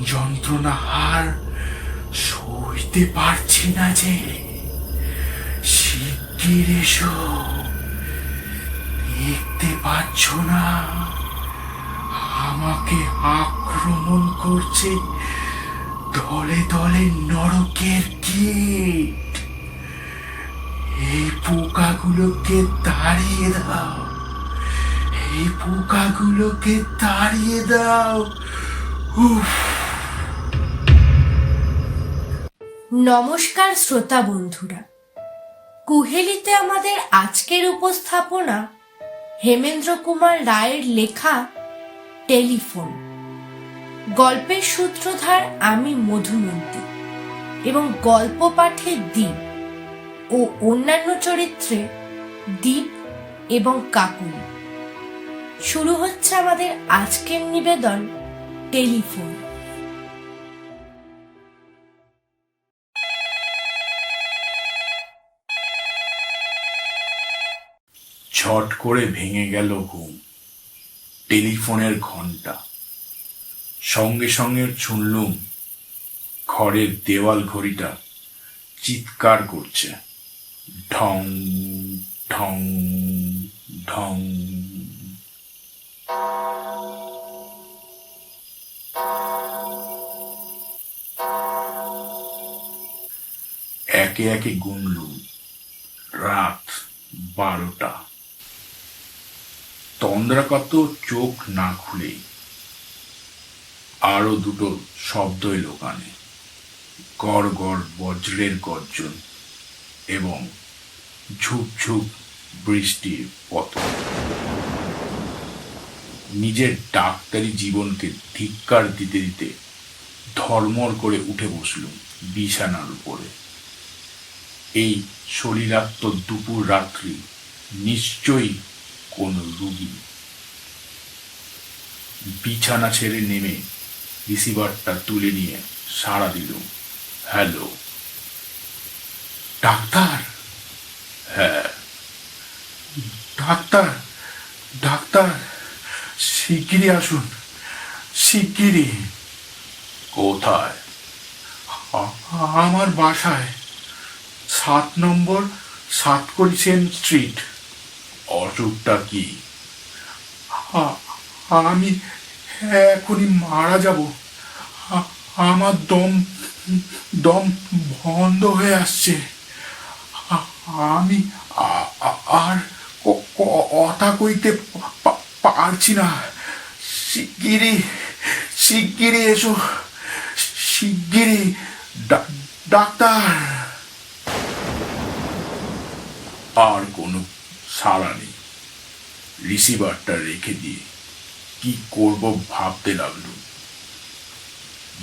যন্ত্রণা আর সইতে পারছি না যে। শিগগির এসো, দেখতে পাচ্ছ না আমাকে আক্রমণ করছে দলে দলে নরকের কীট। এই পোকাগুলোকে তাড়িয়ে দাও, এই পোকাগুলোকে তাড়িয়ে দাও। উফ। নমস্কার শ্রোতা বন্ধুরা, কুহেলিতে আমাদের আজকের উপস্থাপনা হেমেন্দ্র কুমার রায়ের লেখা টেলিফোন। গল্পের সূত্রধার আমি মধুমন্তী এবং গল্প পাঠে দ্বীপ ও অন্যান্য চরিত্রে দ্বীপ এবং কাকুলি। শুরু হচ্ছে আমাদের আজকের নিবেদন টেলিফোন। ছট করে ভেঙে গেল ঘুম। টেলিফোনের ঘন্টা। সঙ্গে সঙ্গে শুনলুম ঘরের দেওয়াল ঘড়িটা চিৎকার করছে, ঢং ঢং ঢং। একে একে গুনলুম, রাত 12টা। তন্দ্রাকাতর চোখ না খুলেই আরো দুটো শব্দ এলো কানে, গড় গড় বজ্রের গর্জন এবং ঝুপঝুপ বৃষ্টির পতন। নিজের ডাক্তারি জীবনকে ধিক্কার দিতে দিতে ধর্মর করে উঠে বসলুম বিছানার উপরে। এই শরীরাত্ম দুপুর রাত্রি নিশ্চয়ই কোন রুগী। বিছানা ছেড়ে নেমে রিসিভারটা তুলে নিয়ে সাড়া দিলুম, হ্যালো ডাক্তার। হ্যাঁ ডাক্তার, ডাক্তার শিগগিরই আসুন, শিগগিরই। কোথায়? আমার বাসায়, 7 নম্বর সাতকড়ি সেন স্ট্রিট। অসুখটা কি? আমি এখনই মারা যাব। আমার দম দম বন্ধ হয়ে আসছে। আমি আর কথা কইতে পারছি না। শিগগিরই শিগগিরই এসো, শিগগিরই ডাক্তার। আর কোনো সাড়া নেই। রিসিভারটা রেখে দিয়ে কি করব ভাবতে লাগলো।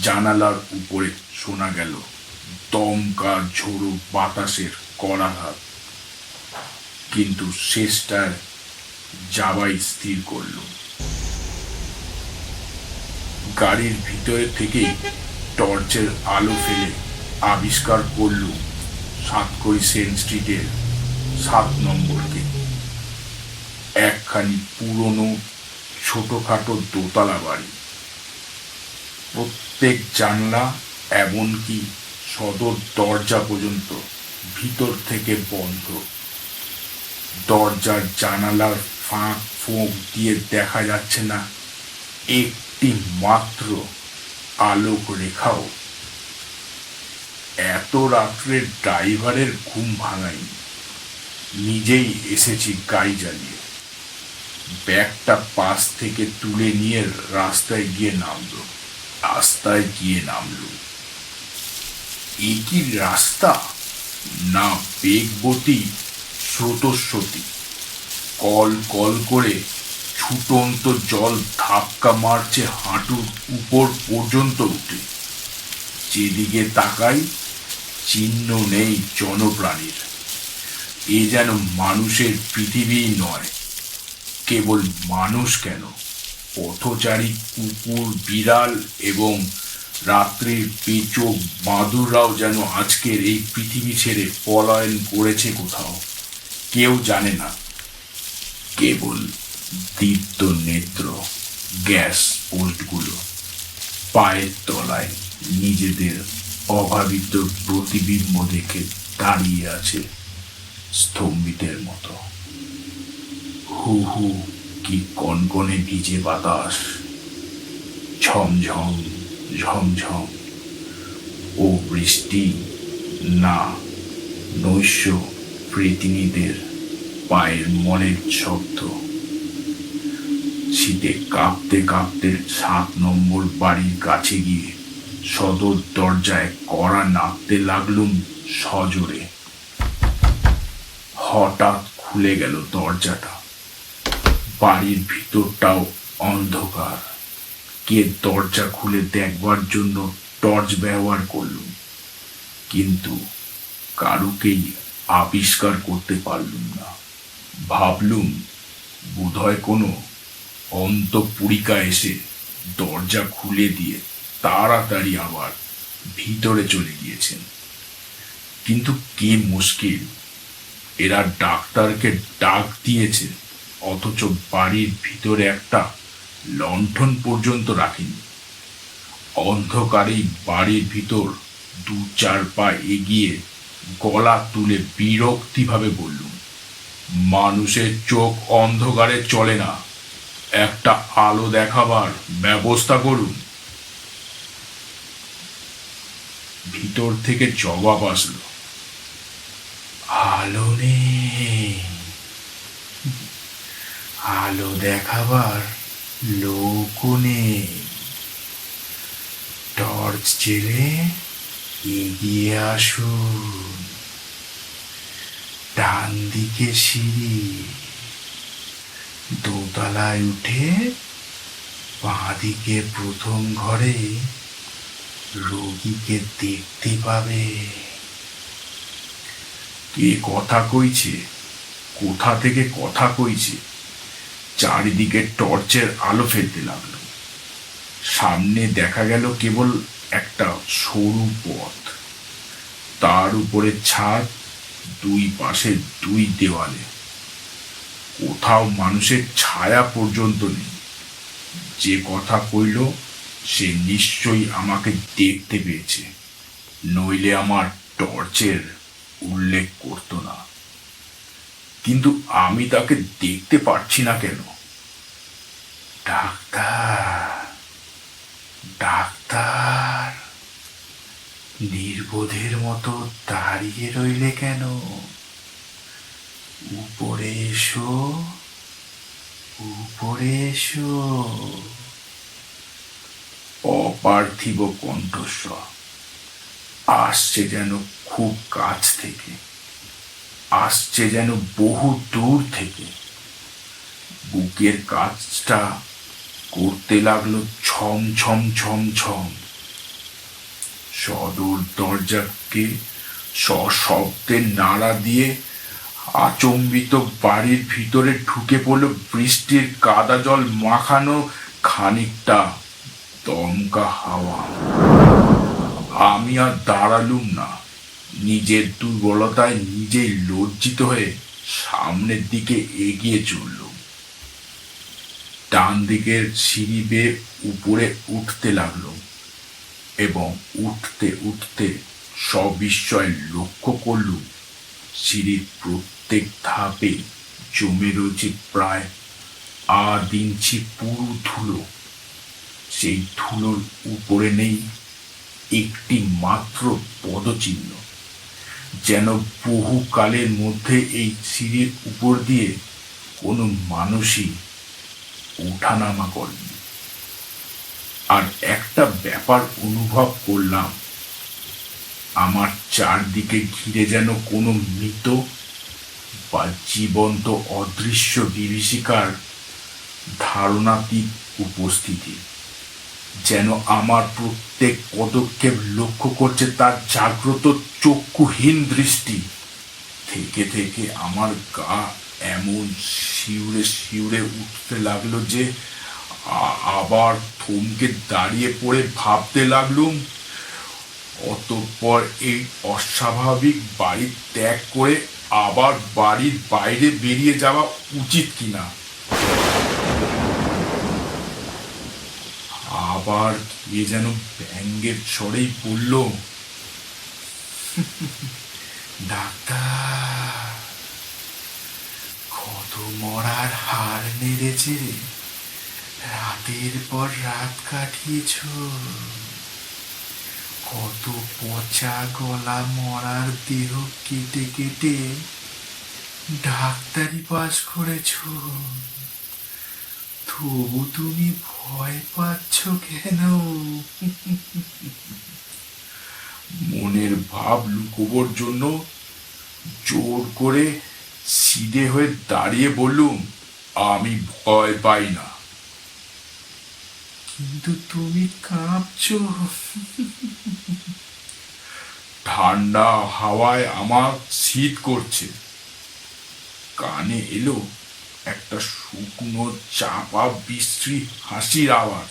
জানালার উপরে শোনা গেল দমকা ঝোড়ো বাতাসের করাঘাত, কিন্তু শেষটায় যাওয়াই স্থির করল। গাড়ির ভিতরে থেকেই টর্চের আলো ফেলে আবিষ্কার করল সাতকড়ি সেন স্ট্রিটের 7 নম্বরকে। একখানি পুরনো ছোটখাটো দোতলা বাড়ি। প্রত্যেক জানলা এমনকি সদর দরজা পর্যন্ত ভিতর থেকে বন্ধ। দরজার জানালার ফাঁক ফোঁক দিয়ে দেখা যাচ্ছে না একটি মাত্র আলোক রেখাও। এত রাত্রে ড্রাইভারের ঘুম ভাঙায়নি, নিজেই এসেছি গাড়ি জ্বালিয়ে। ব্যাগটা পাশ থেকে তুলে নিয়ে রাস্তায় গিয়ে নামলো। এ কি রাস্তা? না বেগবতী স্রোতস্বতী। কল কল করে ছুটন্ত জল ধাক্কা মারছে হাঁটুর উপর পর্যন্ত উঠে। যেদিকে তাকাই চিহ্ন নেই জনপ্রাণীর। এ যেন মানুষের পৃথিবী নয়। কেবল মানুষ কেন, পথচারী কুকুর, বিড়াল এবং রাত্রির পেচোক বাদুড়রাও যেন আজকের এই পৃথিবী ছেড়ে পলায়ন করেছে কোথাও, কেউ জানে না। কেবল দীপ্ত নেত্র গ্যাস পোস্টগুলো পায়ের তলায় নিজেদের অভাবিত প্রতিবিম্ব দেখে দাঁড়িয়ে আছে স্তম্ভিতের মতো। হু হু কি কনকনে ভিজে বাতাস, ঝমঝম ঝমঝম। ও বৃষ্টি না, নৈশ প্রেতিনীদের পায়ের মনের শব্দ। শীতে কাঁপতে কাঁপতে 7 নম্বর বাড়ির কাছে গিয়ে সদর দরজায় কড়া নাড়তে লাগলুম সজোরে। হঠাৎ খুলে গেল দরজাটা। বাড়ির ভিতরটাও অন্ধকার। কে দরজা খুলে দেখবার জন্য টর্চ ব্যবহার করলুম, কিন্তু কারুকেই আবিষ্কার করতে পারলুম না। ভাবলুম বোধহয় কোনো অন্তঃপুরিকা এসে দরজা খুলে দিয়ে তাড়াতাড়ি আবার ভিতরে চলে গিয়েছেন। কিন্তু কি মুশকিল, এরা ডাক্তারকে ডাক দিয়েছে অথচ বাড়ির ভিতরে একটা লণ্ঠন পর্যন্ত রাখেনি। অন্ধকারেই বাড়ির ভিতর 2-4 পা এগিয়ে গলা তুলে বিরক্তিভাবে বললুম, মানুষের চোখ অন্ধকারে চলে না, একটা আলো দেখাবার ব্যবস্থা করুন। ভিতর থেকে জবাব আসলো, আলো নেই, আলো দেখাবার লোকও নেই। টর্চ জেলে এগিয়ে আসুন, ডান দিকে সিঁড়ি, দোতলায় উঠে বাঁদিকে প্রথম ঘরে রোগীকে দেখতে পাবে। কে কথা কইছে, কোথা থেকে কথা কইছে? চারিদিকে টর্চের আলো ফেলতে লাগলো। সামনে দেখা গেল কেবল একটা সরু পথ, তার উপরে ছাদ, 2 পাশে 2 দেওয়ালে। কোথাও মানুষের ছায়া পর্যন্ত নেই। যে কথা কইল সে নিশ্চয়ই আমাকে দেখতে পেয়েছে, নইলে আমার টর্চের উল্লেখ করতো না। কিন্তু আমি তাকে দেখতে পারছি না কেন? ডাক্তার, ডাক্তার, নির্বোধের মতো দাঁড়িয়ে রইলে কেন? উপরে এসো, উপরে এসো। অপার্থিব কণ্ঠস্বর আসছে যেন খুব কাছ থেকে, আসছে যেন বহু দূর থেকে। বুকের কাজটা করতে লাগলো ছম ছম ছম ছম। সদর দরজাকে সশব্দে নাড়া দিয়ে আচম্বিত বাড়ির ভিতরে ঢুকে পড়ল বৃষ্টির কাদা জল মাখানো খানিকটা দমকা হাওয়া। আমি আর দাঁড়ালুম না, নিজের দুর্বলতায় নিজেই লজ্জিত হয়ে সামনের দিকে এগিয়ে চললুম। ডান দিকের সিঁড়ি বেয়ে উপরে উঠতে লাগলুম এবং উঠতে উঠতে সবিস্ময়ে লক্ষ্য করলুম সিঁড়ির প্রত্যেক ধাপে জমে রয়েছে প্রায় 1.5 ইঞ্চি পুরু ধুলো। সেই ধুলোর উপরে নেই একটি মাত্র পদচিহ্ন, যেন বহুকালের মধ্যে এই সিঁড়ির উপর দিয়ে কোনো মানুষই ওঠানামা করেনি। আর একটা ব্যাপার অনুভব করলাম, আমার চারদিকে ঘিরে যেন কোনো মৃত বা জীবন্ত অদৃশ্য বিভীষিকার ধারণাতীত উপস্থিতি, যেন আমার প্রত্যেক পদক্ষেপ লক্ষ্য করছে তার জাগ্রত চক্ষুহীন দৃষ্টি। থেকে থেকে আমার গা এমন শিউরে শিউরে উঠতে লাগলো যে আবার থমকে দাঁড়িয়ে পড়ে ভাবতে লাগলুম, অতঃপর এই অস্বাভাবিক বাড়ি ত্যাগ করে আবার বাড়ির বাইরে বেরিয়ে যাওয়া উচিত কিনা। আবার কে যেন ব্যঙ্গের স্বরেই বলল, ডাক্তার, কত মরার হার নেড়েছে রে, রাতের পর রাত কাটিয়েছ, কত পচা গলা মরার দেহ কেটে কেটে ডাক্তারি পাস করেছ, তবু তুমি ভয় পাচ্ছ কেন? মনের ভাব লুকোবার জন্য জোর করে সিধে হয়ে দাঁড়িয়ে বললুম, আমি ভয় পাই না। কিন্তু তুমি কাঁপছো। ঠান্ডা হাওয়ায় আমার শীত করছে। কানে এলো একটা শুকনো চাপা বিশ্রী হাসির আওয়াজ।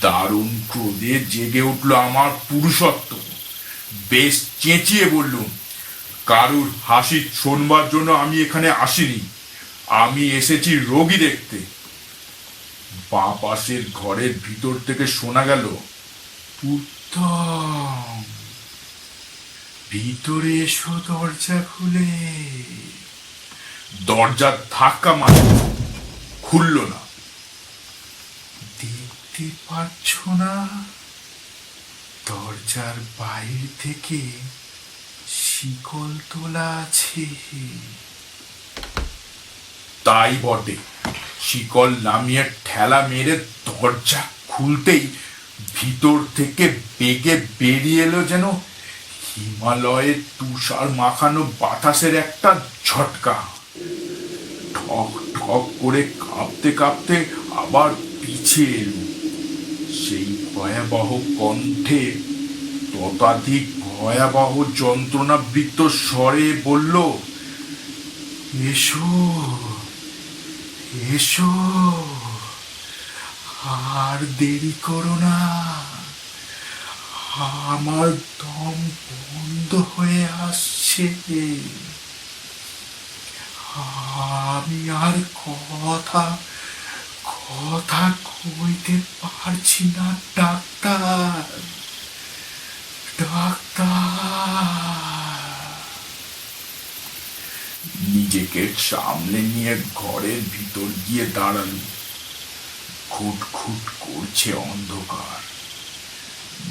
দারুণ ক্রোধে জেগে উঠল আমার পুরুষত্ব। বেশ চেঁচিয়ে বললুম, কারুর হাসি শোনবার জন্য আমি এখানে আসিনি, আমি এসেছি রোগী দেখতে। বাঁ পাশের ঘরের ভিতর থেকে শোনা গেল, উত্তম, ভিতরে এসো, দরজা খুলে। দরজা ধাক্কা মারল, খুলল না। দেখতে পাচ্ছ না দরজার বাইরে থেকে শিকল তোলা আছে? তাই বটে। শিকল নামিয়ে ঠেলা মেরে দরজা খুলতেই ভিতর থেকে বেগে বেরিয়ে এলো যেন হিমালয়ের তুষার মাখানো বাতাসের একটা ঝটকা। ঠক ঠক করে কাঁপতে কাঁপতে আবার পিছিয়ে এলো। সেই ভয়াবহ কণ্ঠে ততাধিক ভয়াবহ যন্ত্রণাবৃত্ত স্বরে বলল, এসো এসো, আর দেরি করো না, আমার দম বন্ধ হয়ে আসছে, আমি আর কথা কইতে পারছি না, ডাক্তার, ডাক্তার। নিজেকে সামনে নিয়ে ঘরের ভিতর গিয়ে দাঁড়ালো। খুট খুট করছে অন্ধকার,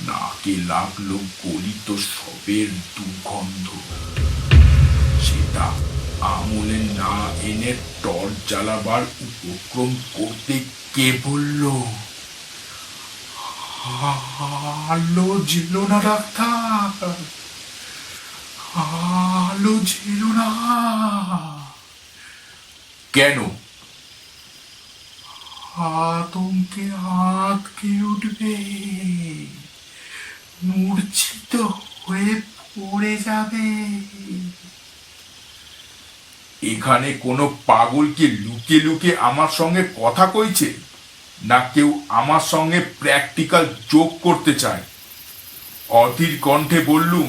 নাকে লাগলো গলিত সবের দুর্গন্ধ। সেটা আমলে না এনে টর্চ জ্বালাবার উপক্রম করতে কে বলল, আলো জ্বেলো না ডাক্তার, আলো জ্বেলো না। কেন? আতঙ্কে আঁতকে উঠবে, মূর্ছিত হয়ে পড়ে যাবে। এখানে কোনো পাগল কি লুকিয়ে লুকিয়ে আমার সঙ্গে কথা কইছে, না কেউ আমার সঙ্গে প্র্যাকটিক্যাল জোক করতে চায়? অধীর কণ্ঠে বললুম,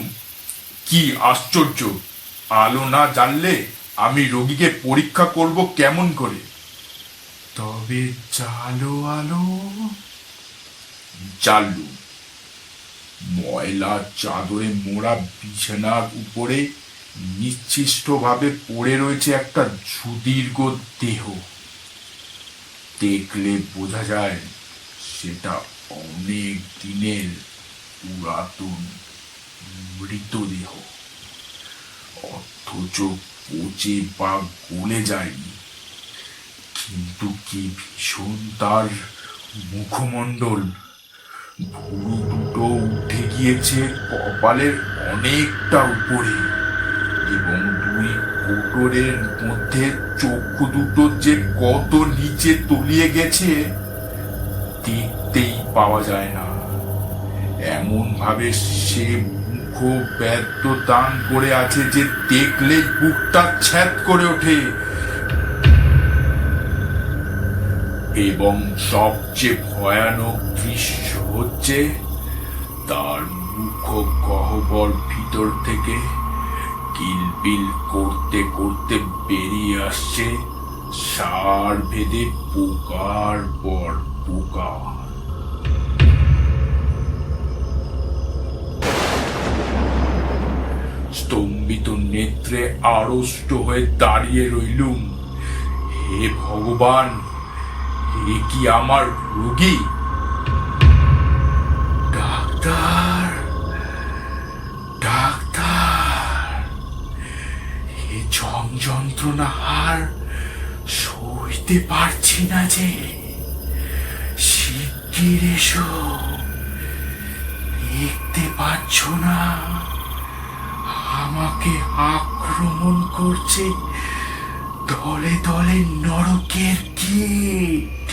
কি আশ্চর্য, আলো না জ্বাললে আমি রোগীকে পরীক্ষা করব কেমন করে? তবে জালো আলো। জ্বাললুম। ময়লা চাদরে মোড়া বিছানার উপরে নিশ্চিষ্টভাবে পড়ে রয়েছে একটা সুদীর্ঘ দেহ। দেখলে বোঝা যায় সেটা অনেক দিনের পুরাতন মৃতদেহ, অথচ পচে বা গলে যায়নি। কিন্তু কি ভীষণ তার মুখমণ্ডল! ভুরু দুটো উঠে গিয়েছে কপালের অনেকটা উপরে, এবং দুই কোটরের মধ্যে চক্ষু দুটো যে কত নিচে তলিয়ে গেছে দেখতেই পাওয়া যায় না। এমন ভাবে সে মুখ ব্যর্থ দান করে আছে যে দেখলেই বুকটা ছ্যাদ করে ওঠে। এবং সবচেয়ে ভয়ানক দৃশ্য হচ্ছে তার মুখ গহ্বর ভিতর থেকে কিলবিল করতে করতে বেরিয়ে আসছে সার ভেদে পোকার পর পোকা। স্তম্ভিত নেত্রে আড়ষ্ট হয়ে দাঁড়িয়ে রইলুম। হে ভগবান, এ কি আমার রোগী? ডাক্তার, ডাক্তার, এ যন্ত্রণা আর সইতে পারছি না যে। শিগগির এসো। দেখতে পাচ্ছ না আমাকে আক্রমণ করছে দলে দলে নরকের কীট।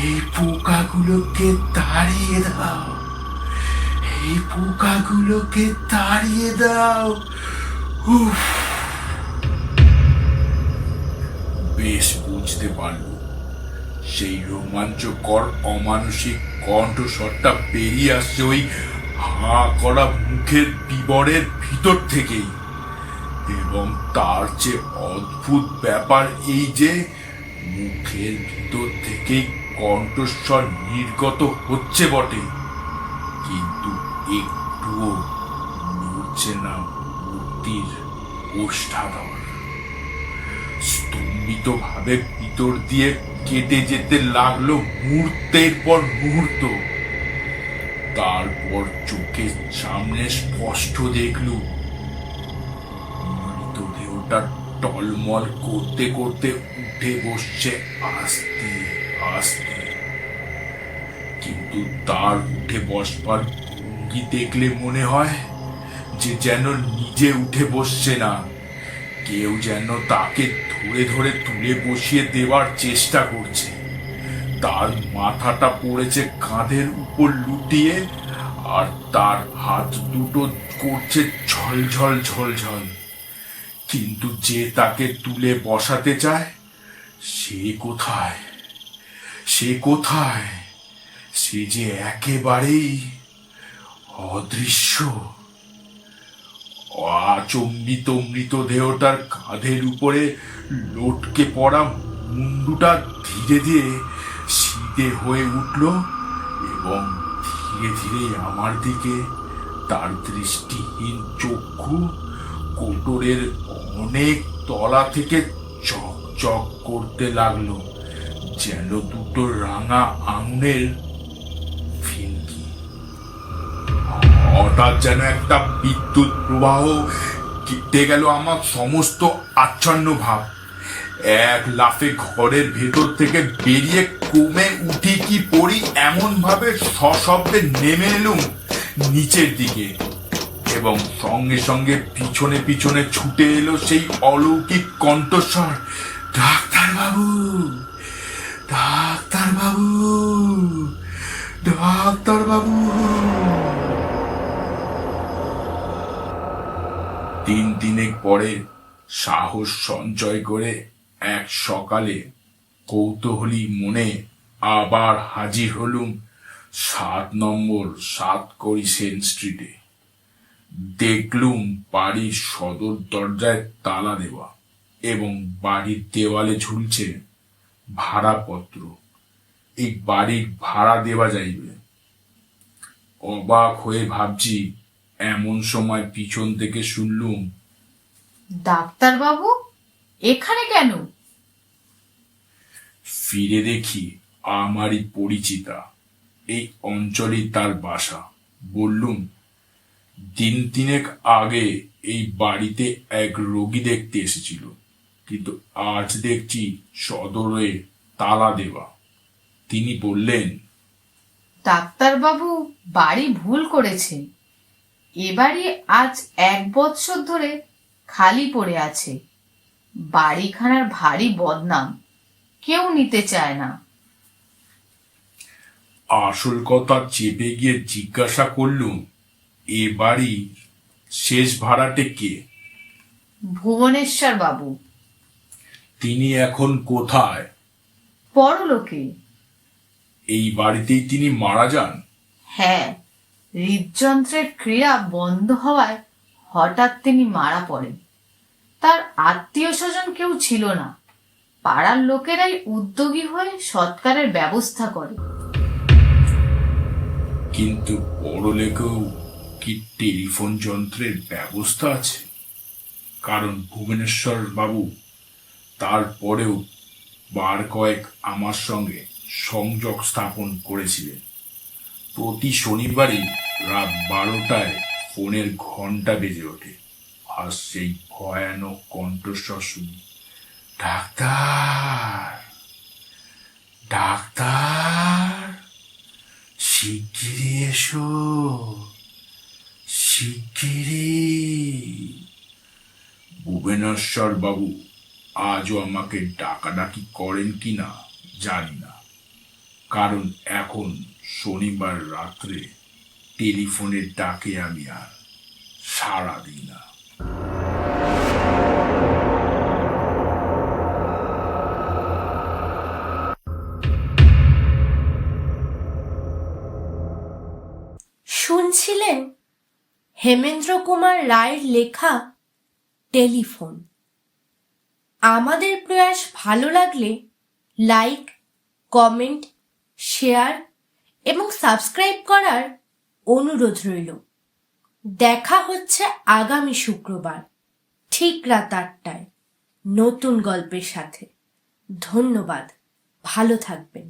এই পোকাগুলোকে তাড়িয়ে দাও, এই পোকাগুলোকে তাড়িয়ে দাও। উফ, বেশ বুঝতে পারল সেই রোমাঞ্চকর অমানসিক কণ্ঠস্বরটা বেরিয়ে আসছে ওই হা করা মুখের বিবরের ভিতর থেকেই। এবং তার যে অদ্ভুত ব্যাপার এই যে মুখের ভিতর থেকেই কণ্ঠস্বর নির্গত হচ্ছে বটে, কিন্তু একটুও নড়ছে না মূর্তির ওষ্ঠাধর। স্তম্ভিত ভাবে ভিতর দিয়ে কেটে যেতে লাগলো মুহূর্তের পর মুহূর্ত। তারপর চোখের সামনে স্পষ্ট দেখলুম মৃতদেহটা টলমল করতে করতে উঠে বসছে আস্তে আস্তে। কিন্তু তার উঠে বসবার ভঙ্গি দেখলে মনে হয় যে যেন নিজে উঠে বসছে না, কেউ যেন তাকে ধরে ধরে তুলে বসিয়ে দেওয়ার চেষ্টা করছে। তার মাথাটা পড়েছে কাঁধের উপর লুটিয়ে, আর তার হাত দুটো করছে ঝলঝল ঝলঝল। কিন্তু যে তাকে তুলে বসাতে চায় সে কোথায়, সে কোথায়? সে যে একেবারেই অদৃশ্য। আচম্বিত মৃতদেহটার কাঁধের উপরে লটকে পড়া মুন্ডুটা ধীরে ধীরে সিধে হয়ে উঠল এবং ধীরে ধীরে আমার দিকে তার দৃষ্টিহীন চক্ষু কোটরের অনেক তলা থেকে চকচক করতে লাগলো, যেন দুটো রাঙা আঙুলের ফিনকি। হঠাৎ যেন একটা বিদ্যুৎ প্রবাহ কেটে গেল আমার সমস্ত আচ্ছন্ন ভাব। এক লাফে ঘরের ভেতর থেকে বেরিয়ে ক্রমে উঠি কি পড়ি এমন ভাবে সশব্দে নেমে এলুম নিচের দিকে, এবং সঙ্গে সঙ্গে পিছনে পিছনে ছুটে এলো সেই অলৌকিক কণ্ঠস্বর, ডাক্তার বাবু, ডাক্তার বাবু, ডাক্তার বাবু। দিনেক পরে সাহস সঞ্চয় করে এক সকালে কৌতূহলী মনে আবার হাজির হলুম 7 নম্বর সাতকড়ি সেন স্ট্রিটে। দেখলুম বাড়ির সদর দরজায় তালা দেওয়া এবং বাড়ির দেওয়ালে ঝুলছে ভাড়াপত্র। এই বাড়ির ভাড়া দেওয়া যাইবে। অবাক হয়ে ভাবছি, এমন সময় পিছন থেকে শুনলুম, ডাক্তার বাবু এখানে কেন? ফিরে দেখি আমারই পরিচিতা, এই অঞ্চলেই তার বাসা। বললুম, দিন তিনেক আগে এই বাড়িতে এক রোগী দেখতে এসেছিল, কিন্তু আজ দেখছি সদরে তালা দেওয়া। তিনি বললেন, ডাক্তার বাবু বাড়ি ভুল করেছেন। এ বাড়ি আজ 1 বৎসর ধরে খালি পড়ে আছে। বাড়িখানার ভারী বদনাম, কেউ নিতে চায় না। আসল কথা চেপে গিয়ে জিজ্ঞাসা করলুম, এ বাড়ি শেষ ভাড়াটে কে? ভুবনেশ্বর বাবু। তিনি এখন কোথায়? পরলোকে। এই বাড়িতেই তিনি মারা যান? হ্যাঁ, হৃদযন্ত্রের ক্রিয়া বন্ধ হওয়ায় হঠাৎ তিনি মারা পড়েন। তার আত্মীয় স্বজন কেউ ছিল না, পাড়ার লোকেরাই উদ্যোগী হয়ে সৎকারের ব্যবস্থা করে। কিন্তু পরলেখেও কি টেলিফোন যন্ত্রের ব্যবস্থা আছে? কারণ ভুবনেশ্বর বাবু তারপরেও বার কয়েক আমার সঙ্গে সংযোগ স্থাপন করেছিলেন। প্রতি শনিবারই রাত 12টায় ফোনের ঘন্টা বেজে ওঠে, আর সেই ভয়ানক কণ্ঠস্বর শুনি, ডাক্তার, ডাক্তার, শিগগিরই এসো, শিগগিরই। ভুবনেশ্বর বাবু আজও আমাকে ডাকাডাকি করেন কিনা জানি না, কারণ এখন শনিবার রাত্রে টেলিফোনের ডাকে আমি আর সাড়া দিই না। শুনছিলেন হেমেন্দ্র কুমার রায়ের লেখা টেলিফোন। আমাদের প্রয়াস ভালো লাগলে লাইক, কমেন্ট, শেয়ার এবং সাবস্ক্রাইব করার অনুরোধ রইল। দেখা হচ্ছে আগামী শুক্রবার ঠিক রাত 8টায় নতুন গল্পের সাথে। ধন্যবাদ, ভালো থাকবেন।